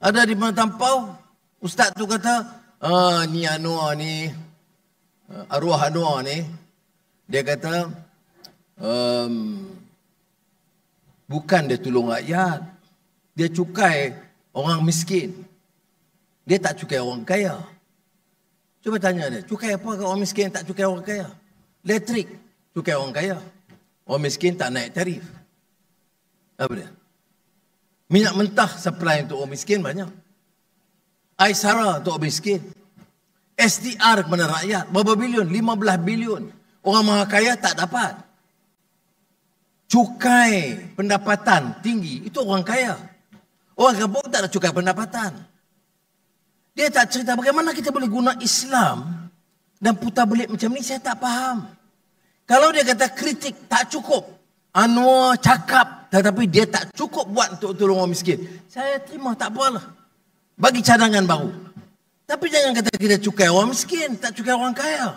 Ada di mana tampau, ustaz tu kata, ni Anwar ni, arwah Anwar ni, dia kata, bukan dia tolong rakyat, dia cukai orang miskin. Dia tak cukai orang kaya. Cuba tanya dia, cukai apa ke orang miskin tak cukai orang kaya? Elektrik, cukai orang kaya. Orang miskin tak naik tarif. Apa dia? Minyak mentah supply untuk orang miskin banyak. Aisara untuk orang miskin. SDR kepada rakyat, berapa bilion? 15 bilion. Orang maha kaya tak dapat. Cukai pendapatan tinggi, itu orang kaya. Orang kampung tak ada cukai pendapatan. Dia tak cerita bagaimana kita boleh guna Islam dan putar belik macam ni, saya tak faham. Kalau dia kata kritik tak cukup, Anwar cakap tetapi dia tak cukup buat untuk tolong orang miskin, saya terima, tak apalah. Bagi cadangan baru. Tapi jangan kata kita cukai orang miskin, tak cukai orang kaya.